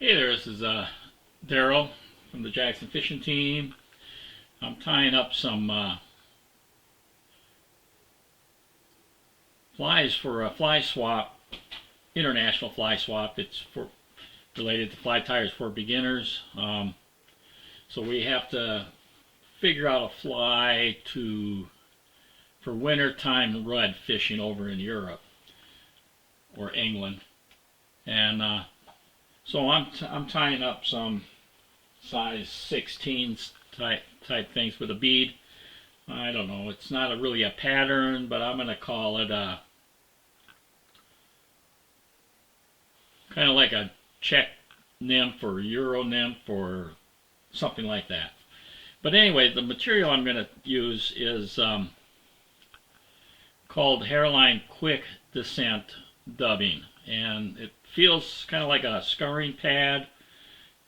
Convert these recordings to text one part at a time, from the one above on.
Hey there, this is Darrell from the Jackson Fishing Team. I'm tying up some flies for a fly swap, international fly swap. It's for related to fly tires for beginners. So we have to figure out a fly for wintertime rud fishing over in Europe or England, and so I'm tying up some size 16s type things with a bead. I don't know, it's not really a pattern, but I'm going to call it kind of like a Czech nymph or Euro nymph or something like that. But anyway, the material I'm going to use is called Hairline Quick Descent Dubbing, and it feels kind of like a scouring pad,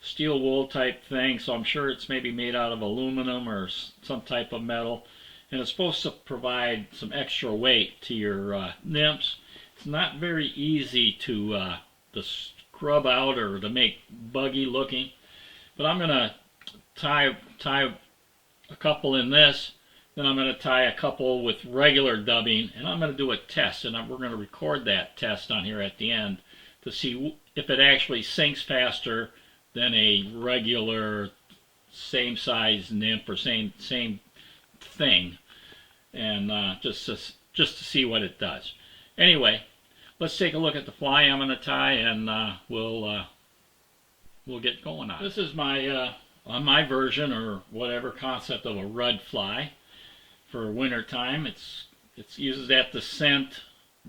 steel wool type thing, so I'm sure it's maybe made out of aluminum or some type of metal, and it's supposed to provide some extra weight to your nymphs. It's not very easy to scrub out or to make buggy looking, but I'm going to tie a couple in this, then I'm going to tie a couple with regular dubbing, and I'm going to do a test, and we're going to record that test on here at the end to see if it actually sinks faster than a regular same size nymph or same thing, and just to see what it does. Anyway, let's take a look at the fly I'm going to tie, and we'll get going on. This is my on my version or whatever concept of a rud fly for winter time. It uses that descent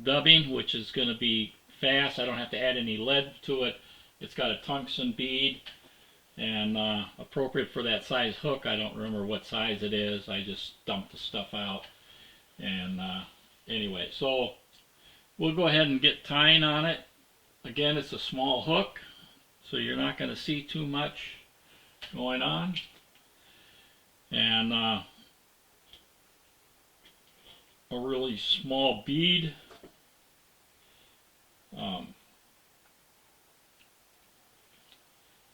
dubbing, which is going to be fast. I don't have to add any lead to it. It's got a tungsten bead and appropriate for that size hook. I don't remember what size it is. I just dumped the stuff out. And anyway, so we'll go ahead and get tying on it. Again, it's a small hook, so you're not going to see too much going on. And a really small bead.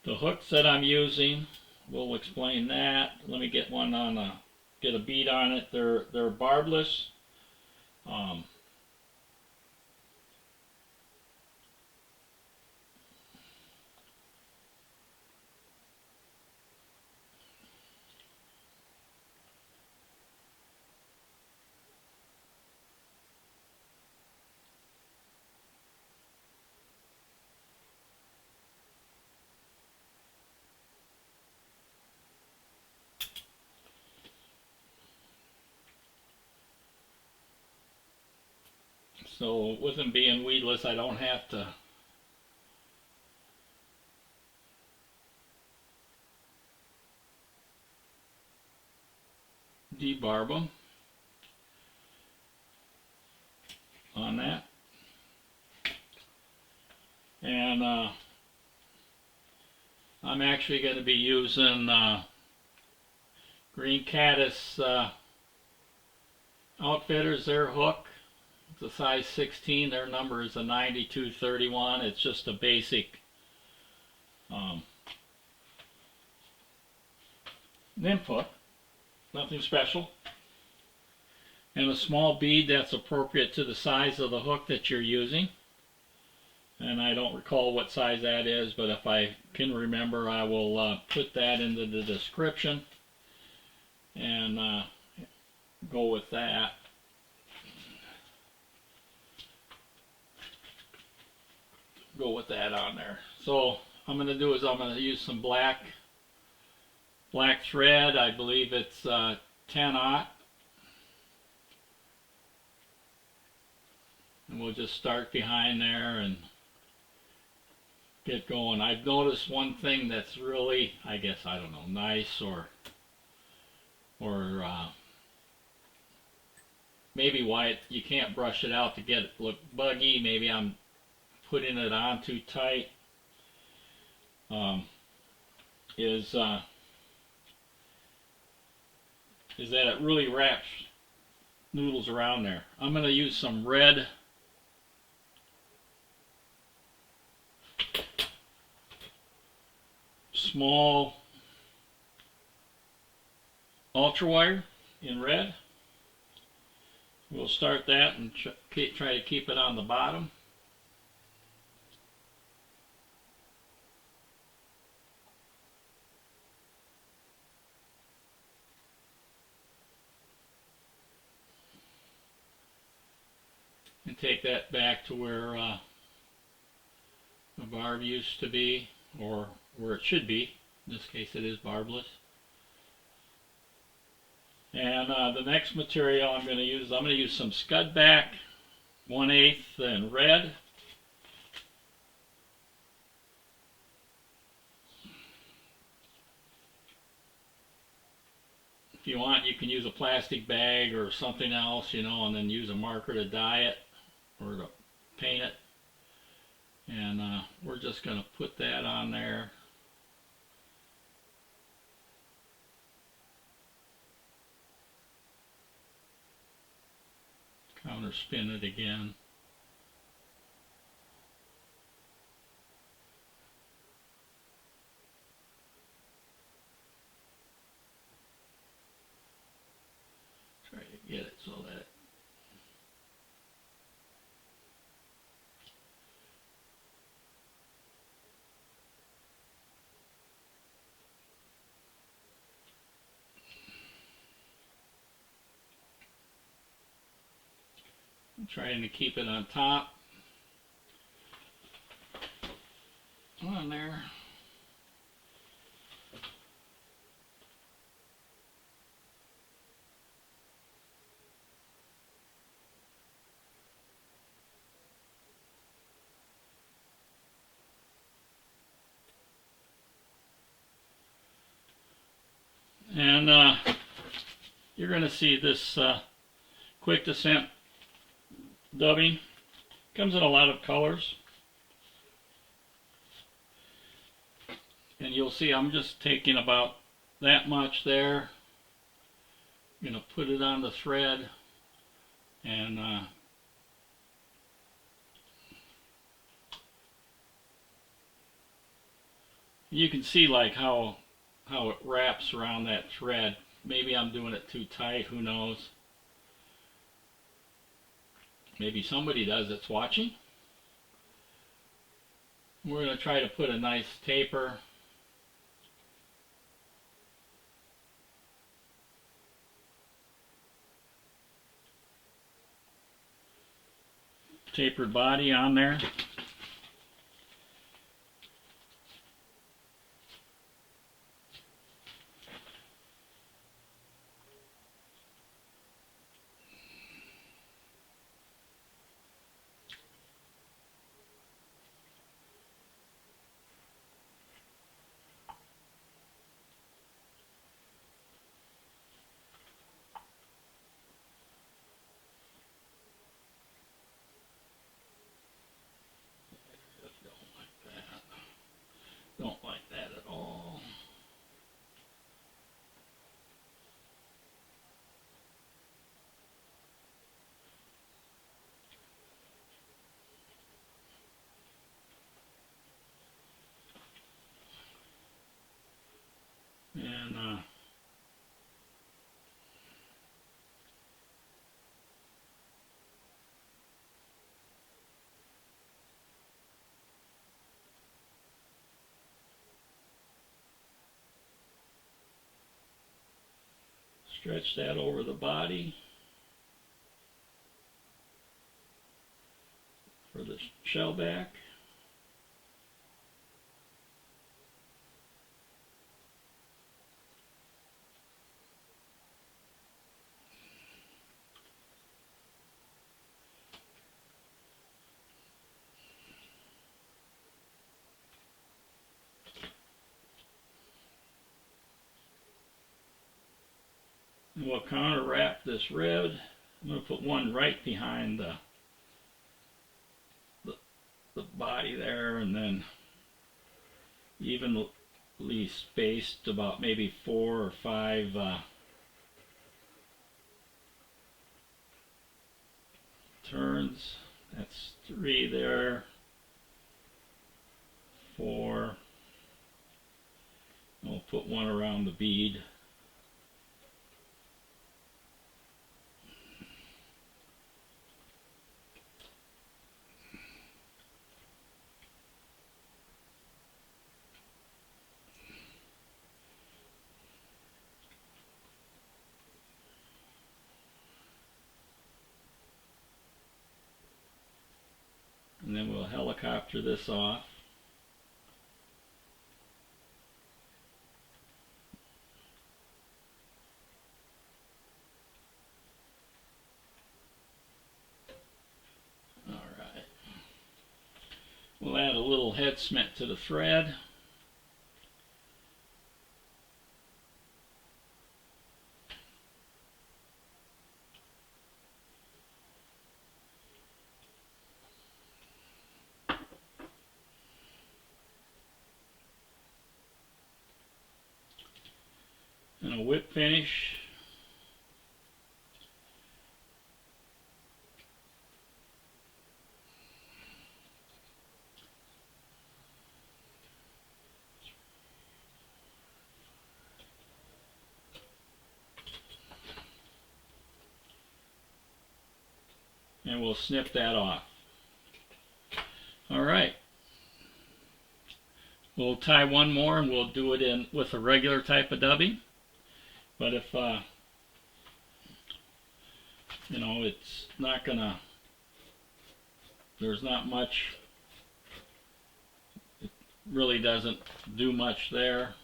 The hooks that I'm using, we'll explain that. Let me get one on get a bead on it. They're barbless. So with them being weedless, I don't have to debarb them on that. And I'm actually going to be using Green Caddis Outfitters, their hook. It's a size 16. Their number is a 9231. It's just a basic nymph hook, nothing special, and a small bead that's appropriate to the size of the hook that you're using. And I don't recall what size that is, but if I can remember, I will put that into the description and go with that. Go with that on there. So I'm going to do is I'm going to use some black thread. I believe it's 10/0, and we'll just start behind there and get going. I've noticed one thing that's really, I guess, I don't know, nice or maybe why you can't brush it out to get it look buggy. Maybe I'm putting it on too tight. Is that it really wraps noodles around there. I'm going to use some red small ultra wire in red. We'll start that and try to keep it on the bottom. And take that back to where the barb used to be, or where it should be. In this case it is barbless. And the next material I'm going to use some Scud back, 1/8 in red. If you want, you can use a plastic bag or something else, you know, and then use a marker to dye it or to paint it. And we're just going to put that on there. Counter spin it again. Try to get it so that I'm trying to keep it on top. On there. And you're going to see this quick descent dubbing. Comes in a lot of colors. And you'll see I'm just taking about that much there. I'm going to put it on the thread and you can see like how it wraps around that thread. Maybe I'm doing it too tight, who knows. Maybe somebody does that's watching. We're going to try to put a nice taper. Tapered body on there. Don't like that at all. And stretch that over the body for the shell back. And we'll counter wrap this red. I'm going to put one right behind the body there, and then evenly spaced about maybe 4 or 5 turns. That's 3 there, 4, put one around the bead. And then we'll helicopter this off. All right. We'll add a little head cement to the thread. And a whip finish. And we'll snip that off. All right. We'll tie one more and we'll do it in with a regular type of dubbing. But if, you know, it's not gonna, there's not much, it really doesn't do much there.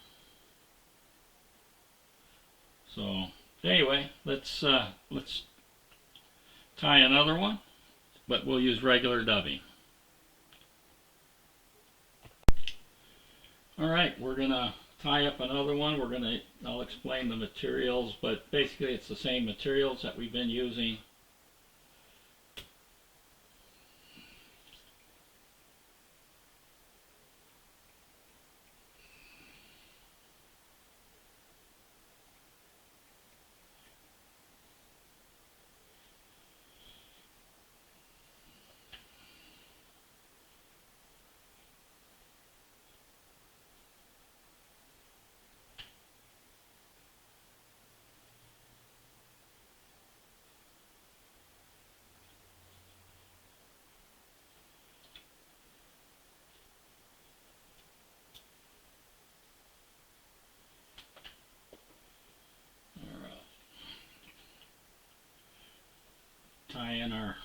So anyway, let's tie another one, but we'll use regular dubbing. All right, we're gonna tie up another one. I'll explain the materials, but basically it's the same materials that we've been using. Tie in our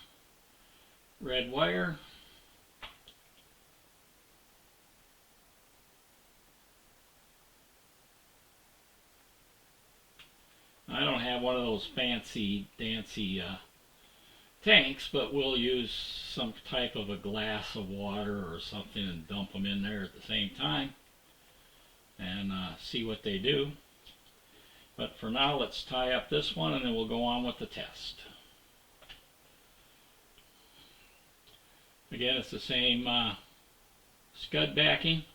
red wire. I don't have one of those fancy dancy tanks, but we'll use some type of a glass of water or something and dump them in there at the same time and see what they do. But for now, let's tie up this one and then we'll go on with the test. Again, it's the same Scud backing,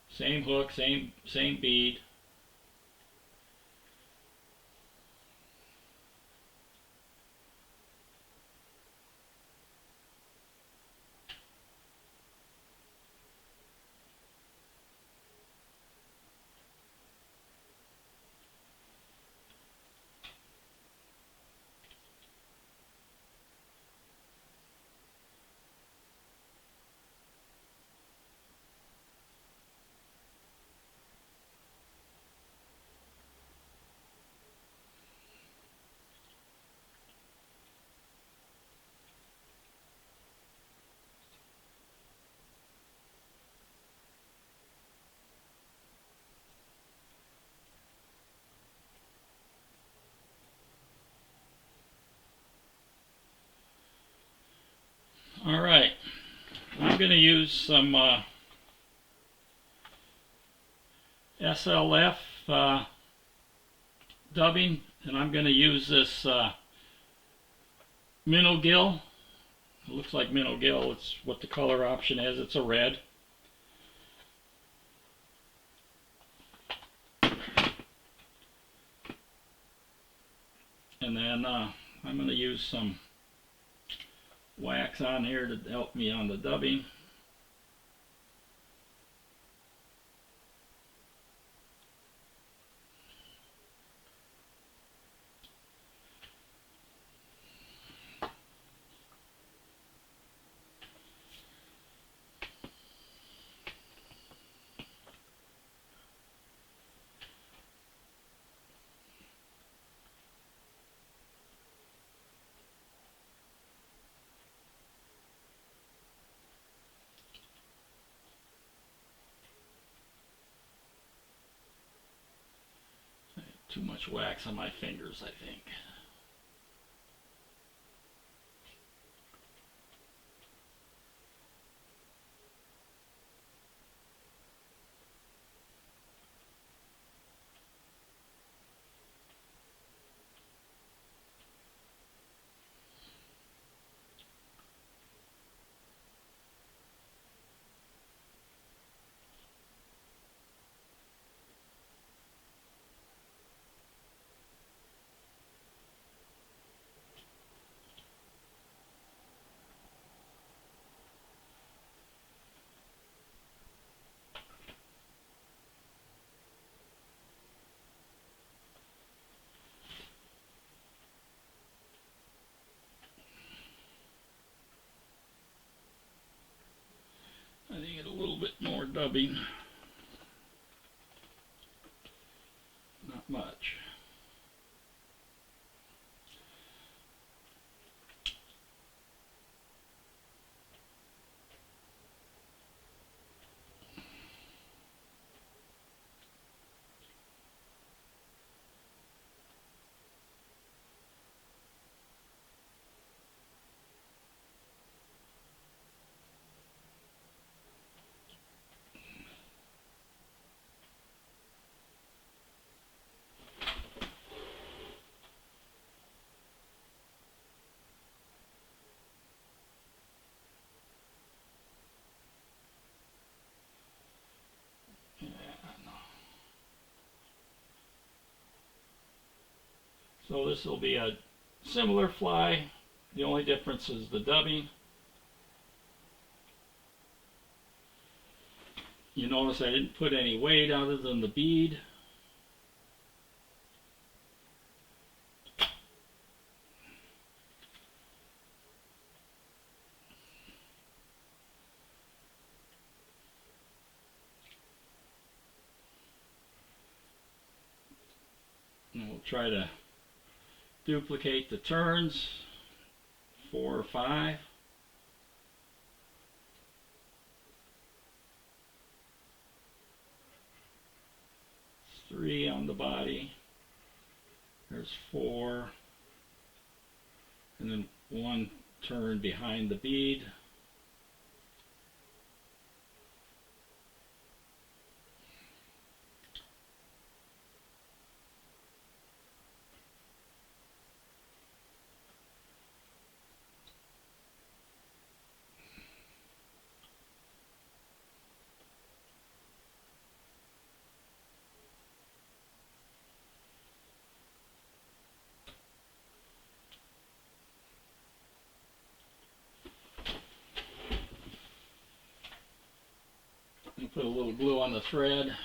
same hook, same bead. All right, I'm going to use some SLF dubbing, and I'm going to use this minnow gill. It looks like minnow gill. It's what the color option is. It's a red. And then I'm going to use some wax on here to help me on the dubbing. Too much wax on my fingers, I think. I need a little bit more dubbing. Not much. So this will be a similar fly. The only difference is the dubbing. You notice I didn't put any weight other than the bead. And we'll try to duplicate the turns, 4 or 5. There's 3 on the body. There's 4. And then 1 turn behind the bead. And put a little glue on the thread.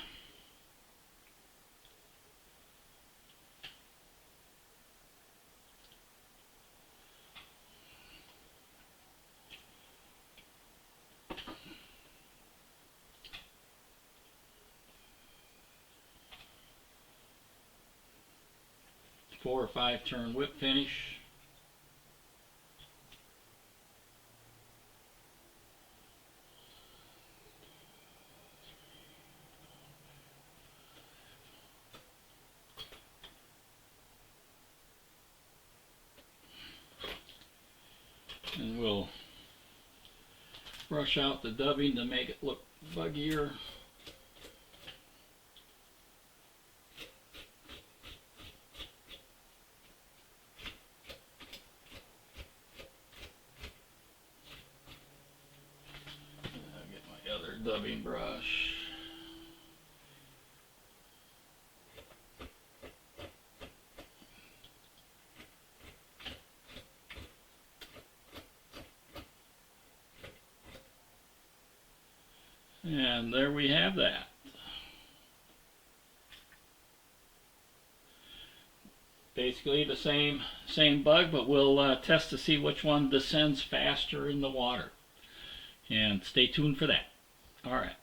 Four or 5 turn whip finish. And we'll brush out the dubbing to make it look buggier. I'll get my other dubbing brush. And there we have that. Basically the same bug, but we'll test to see which one descends faster in the water. And stay tuned for that. All right.